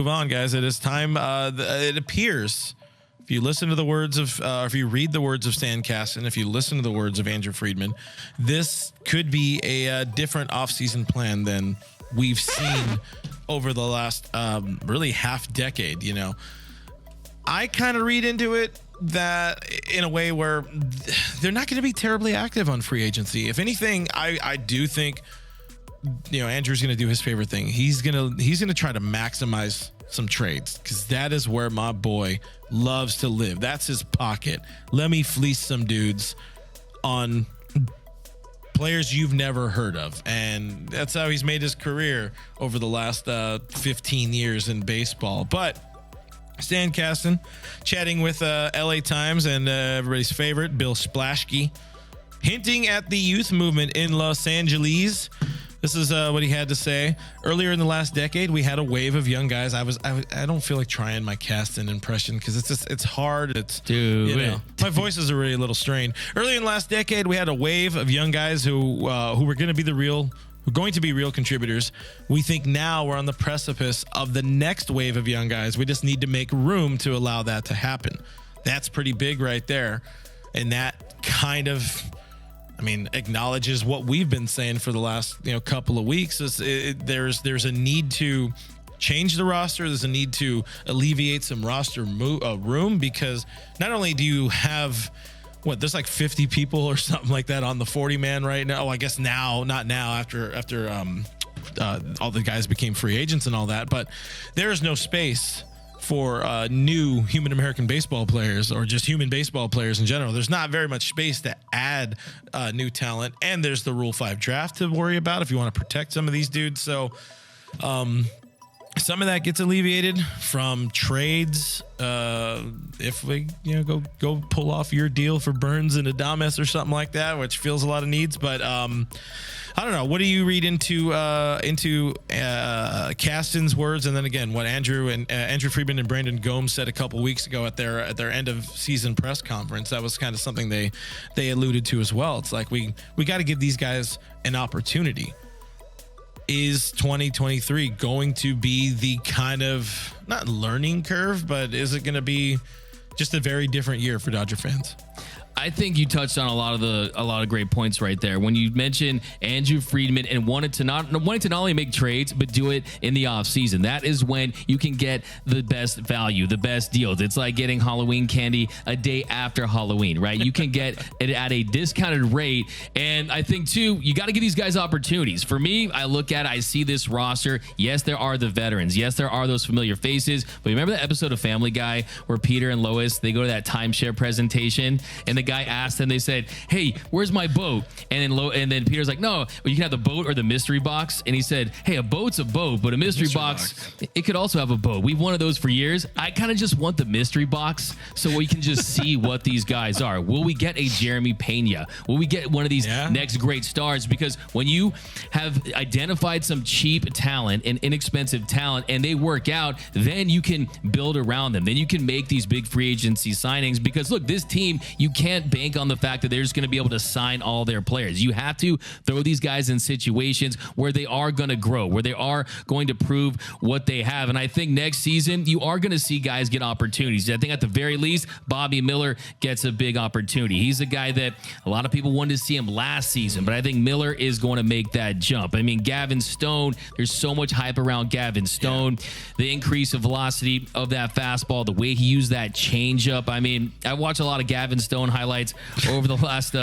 Move on, guys. It is time. It appears, if you listen to the words of, if you read the words of Stan Kasten, if you listen to the words of Andrew Friedman, this could be a different offseason plan than we've seen over the last really half decade. You know, I kind of read into it that in a way where they're not going to be terribly active on free agency. If anything, I do think, you know, Andrew's going to do his favorite thing. He's going to try to maximize some trades, because that is where my boy loves to live. That's his pocket. Let me fleece some dudes on players you've never heard of. And that's how he's made his career over the last 15 years in baseball. But Stan Kasten chatting with LA Times and everybody's favorite, Bill Splashke, hinting at the youth movement in Los Angeles. This is what he had to say. Earlier in the last decade, we had a wave of young guys. I don't feel like trying my Kasten impression, because it's hard. My voice is already a little strained. Earlier in the last decade, we had a wave of young guys who were going to be real contributors. We think now we're on the precipice of the next wave of young guys. We just need to make room to allow that to happen. That's pretty big right there. And that kind of, acknowledges what we've been saying for the last, couple of weeks. There's a need to change the roster. There's a need to alleviate some roster room, because not only do you have there's like 50 people or something like that on the 40 man right now. Oh, I guess not now after all the guys became free agents and all that, but there is no space for new human American baseball players, or just human baseball players in general. There's not very much space to add new talent, and there's the Rule 5 draft to worry about if you want to protect some of these dudes. So some of that gets alleviated from trades. If we go pull off your deal for Burns and Adames or something like that, which fills a lot of needs. But I don't know. What do you read into Kasten's words, and then again what Andrew Friedman and Brandon Gomes said a couple weeks ago at their end of season press conference? That was kind of something they alluded to as well. It's like we got to give these guys an opportunity. Is 2023 going to be the kind of, not learning curve, but is it going to be just a very different year for Dodger fans? I think you touched on a lot of great points right there when you mentioned Andrew Friedman and wanting to not only make trades but do it in the offseason. That is when you can get the best value, the best deals. It's like getting Halloween candy a day after Halloween, right? You can get it at a discounted rate. And I think too, you got to give these guys opportunities. For me, I look at it, I see this roster. Yes, there are the veterans. Yes, there are those familiar faces. But remember that episode of Family Guy where Peter and Lois, they go to that timeshare presentation and the guy asked them, they said, "Hey, where's my boat?" And then Peter's like, "No, well, you can have the boat or the mystery box." And he said, "Hey, a boat's a boat, but a mystery box, it could also have a boat." We've wanted those for years. I kind of just want the mystery box so we can just see what these guys are. Will we get a Jeremy Pena? Will we get one of these next great stars? Because when you have identified some cheap talent and inexpensive talent and they work out, then you can build around them. Then you can make these big free agency signings, because look, this team, you can't bank on the fact that they're just going to be able to sign all their players. You have to throw these guys in situations where they are going to grow, where they are going to prove what they have. And I think next season, you are going to see guys get opportunities. I think at the very least, Bobby Miller gets a big opportunity. He's a guy that a lot of people wanted to see him last season, but I think Miller is going to make that jump. Gavin Stone, there's so much hype around Gavin Stone, the increase of velocity of that fastball, the way he used that changeup. I watched a lot of Gavin Stone highlights over the last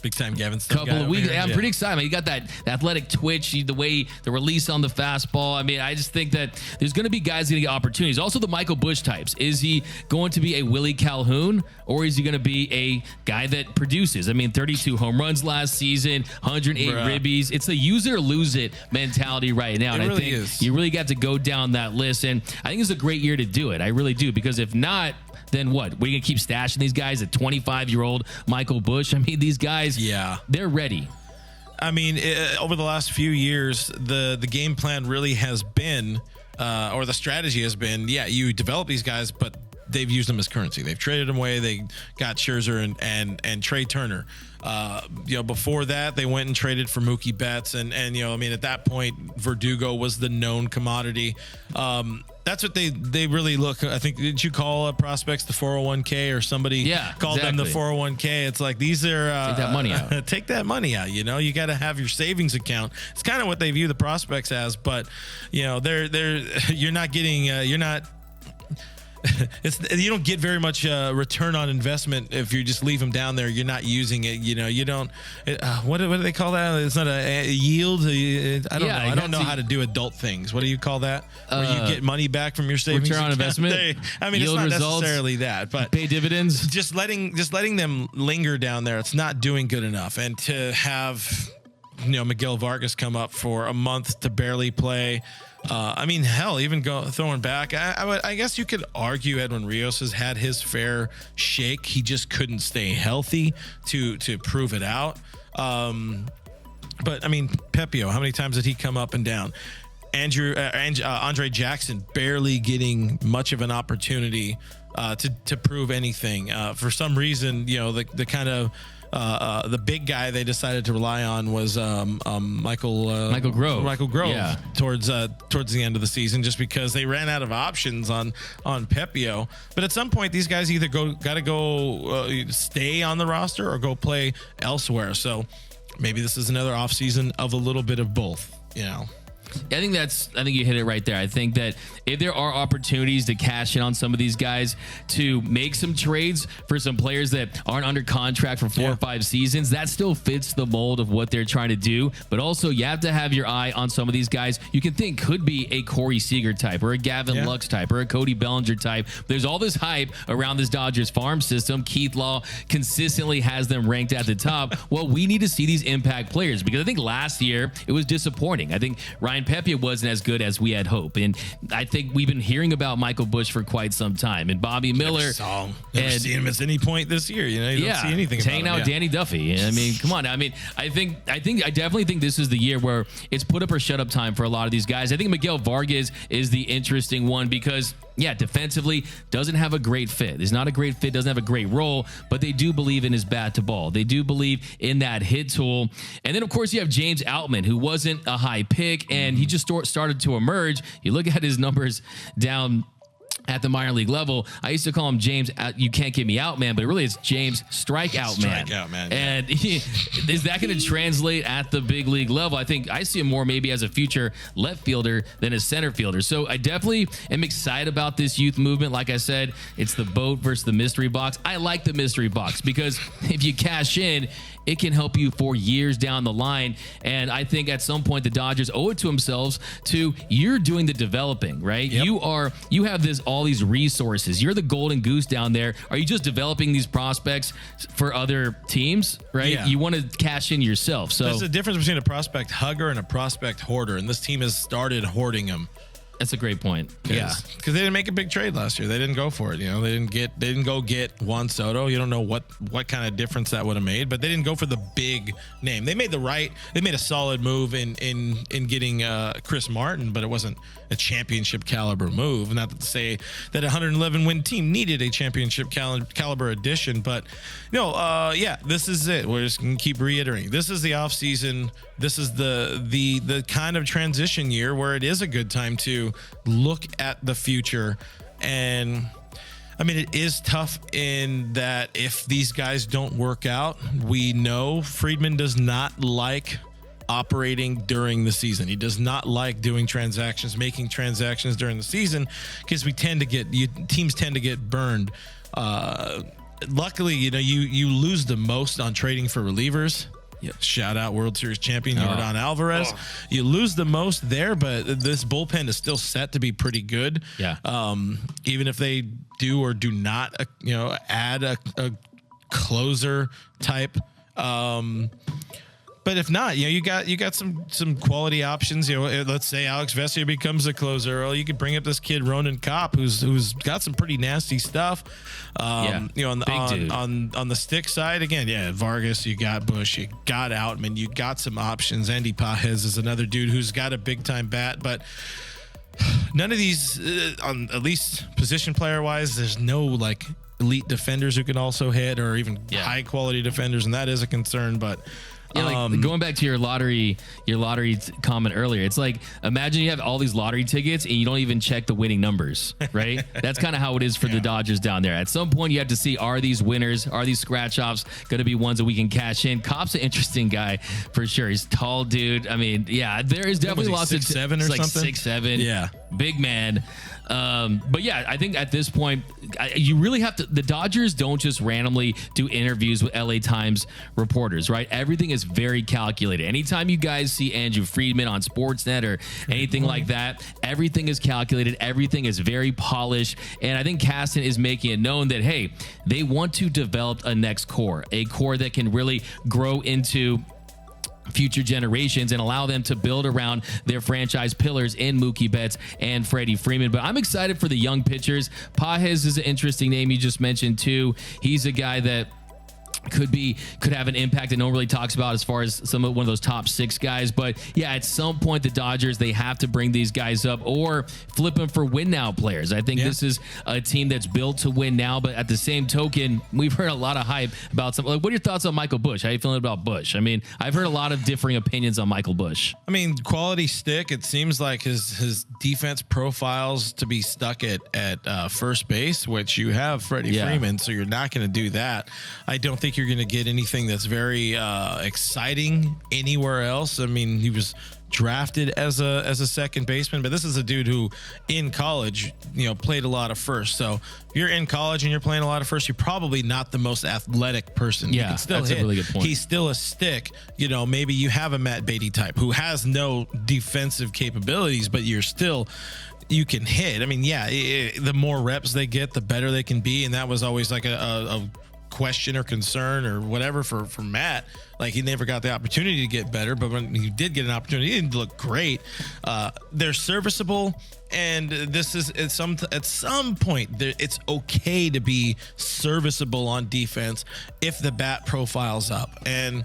big time Gavin Stone couple of weeks. I'm pretty excited. He got that athletic twitch, the release on the fastball. I just think that there's going to be guys going to get opportunities. Also, the Michael Busch types. Is he going to be a Willie Calhoun, or is he going to be a guy that produces? 32 home runs last season, 108 ribbies. It's a use it or lose it mentality right now. And I think you really got to go down that list. And I think it's a great year to do it. I really do, because if not, then what? We're going to keep stashing these guys at 25-year-old Michael Busch? these guys, they're ready. Over the last few years, the game plan really has been, or the strategy has been, you develop these guys, but they've used them as currency. They've traded them away. They got Scherzer and Trey Turner. Before that, they went and traded for Mookie Betts, and at that point, Verdugo was the known commodity. That's what they really look. I think, did you call prospects the 401k, or somebody called them the 401k? It's like, these are take that money out. Take that money out. You got to have your savings account. It's kind of what they view the prospects as, but you're not getting you don't get very much return on investment if you just leave them down there. You're not using it. You don't. What do they call that? It's not a yield. I don't know. I don't know how to do adult things. What do you call that? Where you get money back from your savings return on investment. Yield it's not results, necessarily that, but pay dividends. Just letting them linger down there. It's not doing good enough. And to have Miguel Vargas come up for a month to barely play. Even throwing back, I guess you could argue Edwin Rios has had his fair shake. He just couldn't stay healthy to prove it out. But Pepiot, how many times did he come up and down? Andre Jackson barely getting much of an opportunity to prove anything. For some reason, the kind of the big guy they decided to rely on was Michael Grove. Michael Grove towards the end of the season, just because they ran out of options on Pepiot. But at some point, these guys either got to go stay on the roster or go play elsewhere. So maybe this is another offseason of a little bit of both. I think you hit it right there. I think that if there are opportunities to cash in on some of these guys, to make some trades for some players that aren't under contract for 4 or 5 seasons, that still fits the mold of what they're trying to do. But also, you have to have your eye on some of these guys you can think could be a Corey Seager type, or a Gavin Lux type, or a Cody Bellinger type. There's all this hype around this Dodgers farm system. Keith Law consistently has them ranked at the top. Well, we need to see these impact players, because I think last year it was disappointing. I think Ryan Pepiot wasn't as good as we had hoped, and I think we've been hearing about Michael Busch for quite some time, and Bobby Miller. Never seen him at any point this year. You don't see anything about hanging out with Danny Duffy. Come on. I definitely think this is the year where it's put up or shut up time for a lot of these guys. I think Miguel Vargas is the interesting one, because defensively doesn't have a great fit. He's not a great fit, doesn't have a great role, but they do believe in his bat to ball. They do believe in that hit tool. And then, of course, you have James Outman, who wasn't a high pick, and he just started to emerge. You look at his numbers down at the minor league level. I used to call him James, you can't get me out, man, but really it's James Strikeout Man. Strikeout Man. And is that going to translate at the big league level? I think I see him more maybe as a future left fielder than a center fielder. So I definitely am excited about this youth movement. Like I said, it's the boat versus the mystery box. I like the mystery box, because if you cash in, it can help you for years down the line. And I think at some point the Dodgers owe it to themselves you're doing the developing, right? Yep. You have all these resources. You're the golden goose down there. Are you just developing these prospects for other teams, right? Yeah. You want to cash in yourself. So there's a difference between a prospect hugger and a prospect hoarder, and this team has started hoarding them. That's a great point. Because they didn't make a big trade last year. They didn't go for it. They didn't go get Juan Soto. You don't know what kind of difference that would have made, but they didn't go for the big name. They made a solid move in getting Chris Martin, but it wasn't a championship caliber move. Not to say that a 111 win team needed a championship caliber addition, but this is it. We're just gonna keep reiterating. This is the off season. This is the kind of transition year where it is a good time to look at the future. And it is tough in that if these guys don't work out, we know Friedman does not like operating during the season. He does not like doing transactions, making transactions during the season, because teams tend to get burned. Luckily, you lose the most on trading for relievers. Shout out World Series champion Yordan Alvarez. You lose the most there, but this bullpen is still set to be pretty good. Even if they do or do not, add a closer type. But if not, you got some quality options. Let's say Alex Vesia becomes a closer. Or you could bring up this kid Ronan Kopp, who's got some pretty nasty stuff. On the stick side, again, Vargas, you got Busch, you got Outman, you got some options. Andy Pajes is another dude who's got a big time bat, but none of these, on at least position player wise, there's no like elite defenders who can also hit, or even high quality defenders, and that is a concern. But yeah, like going back to your lottery comment earlier, it's like, imagine you have all these lottery tickets and you don't even check the winning numbers, right? That's kind of how it is for the Dodgers down there. At some point, you have to see, are these winners, are these scratch offs going to be ones that we can cash in? Copp's an interesting guy for sure. He's a tall dude. I mean, yeah, there is definitely lots of 6'7" or like something. 6'7", Yeah, big man. But yeah, I think at this point, you really have to. The Dodgers don't just randomly do interviews with LA Times reporters, right? Everything is very calculated. Anytime you guys see Andrew Friedman on Sportsnet or anything like that, everything is calculated. Everything is very polished. And I think Caston is making it known that, hey, they want to develop a next core, a core that can really grow into future generations and allow them to build around their franchise pillars in Mookie Betts and Freddie Freeman. But I'm excited for the young pitchers. Pages is an interesting name you just mentioned too. He's a guy that could have an impact that no one really talks about as far as one of those top 6 guys. But yeah, at some point the Dodgers, they have to bring these guys up or flip them for win now players. I think this is a team that's built to win now, but at the same token, we've heard a lot of hype about some, like, what are your thoughts on Michael Busch? How are you feeling about Busch? I mean, I've heard a lot of differing opinions on Michael Busch. I mean, quality stick. It seems like his defense profiles to be stuck at first base, which you have Freddie Freeman, so you're not going to do that. I don't think you're going to get anything that's very exciting anywhere else. I mean, he was drafted as a second baseman, but this is a dude who in college, played a lot of first. So if you're in college and you're playing a lot of first, you're probably not the most athletic person. Yeah, you can still that's hit. A really good point. He's still a stick. Maybe you have a Matt Beatty type who has no defensive capabilities, but you can hit. I mean, the more reps they get, the better they can be. And that was always like a question or concern or whatever for Matt. Like, he never got the opportunity to get better, but when he did get an opportunity, he didn't look great. They're serviceable, and this is at some point it's okay to be serviceable on defense if the bat profiles up. And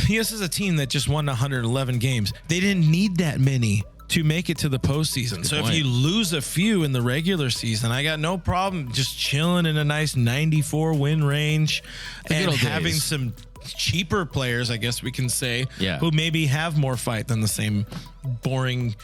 this is a team that just won 111 games. They didn't need that many to make it to the postseason. So if you lose a few in the regular season, I got no problem just chilling in a nice 94 win range and having some cheaper players, I guess we can say, who maybe have more fight than the same boring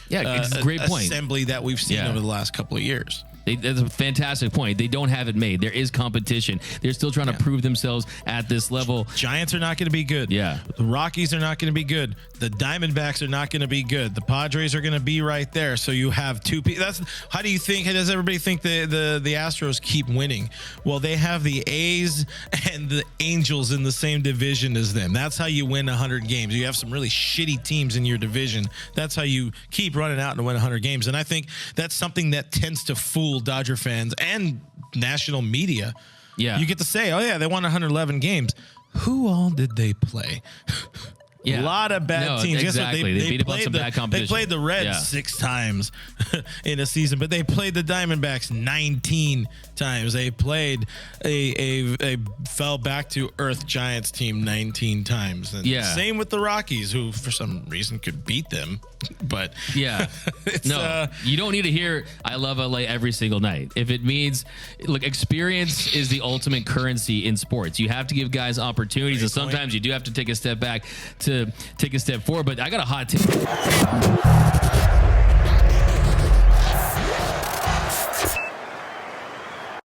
great point. assembly that we've seen over the last couple of years. That's a fantastic point. They don't have it made. There is competition. They're still trying to prove themselves at this level. Giants are not going to be good. Yeah. The Rockies are not going to be good. The Diamondbacks are not going to be good. The Padres are going to be right there. So you have two people. How does everybody think the Astros keep winning? Well, they have the A's and the Angels in the same division as them. That's how you win 100 games. You have some really shitty teams in your division. That's how you keep running out and win 100 games. And I think that's something that tends to fool Dodger fans and national media. Yeah. You get to say, oh yeah, they won 111 games. Who all did they play? A lot of bad teams. Exactly. They beat up on some bad competition. They played the Reds 6 times in a season, but they played the Diamondbacks 19 times. They played a fell back to earth Giants team 19 times. And same with the Rockies, who for some reason could beat them. But you don't need to hear "I love LA" every single night. If it means, look, experience is the ultimate currency in sports. You have to give guys opportunities, and sometimes you do have to take a step back to take a step forward. But I got a hot take.